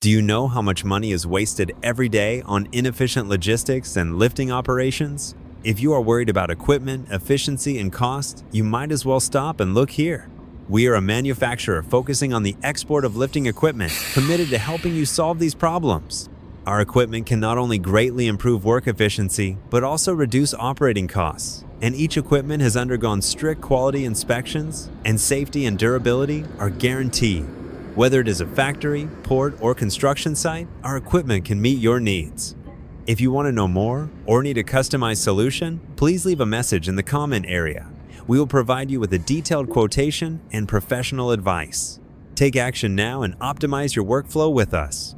Do you know how much money is wasted every day on inefficient logistics and lifting operations? If you are worried about equipment, efficiency, and cost, you might as well stop and look here. We are a manufacturer focusing on the export of lifting equipment, committed to helping you solve these problems. Our equipment can not only greatly improve work efficiency, but also reduce operating costs. And each equipment has undergone strict quality inspections, and safety and durability are guaranteed. Whether it is a factory, port, or construction site, our equipment can meet your needs. If you want to know more or need a customized solution, please leave a message in the comment area. We will provide you with a detailed quotation and professional advice. Take action now and optimize your workflow with us.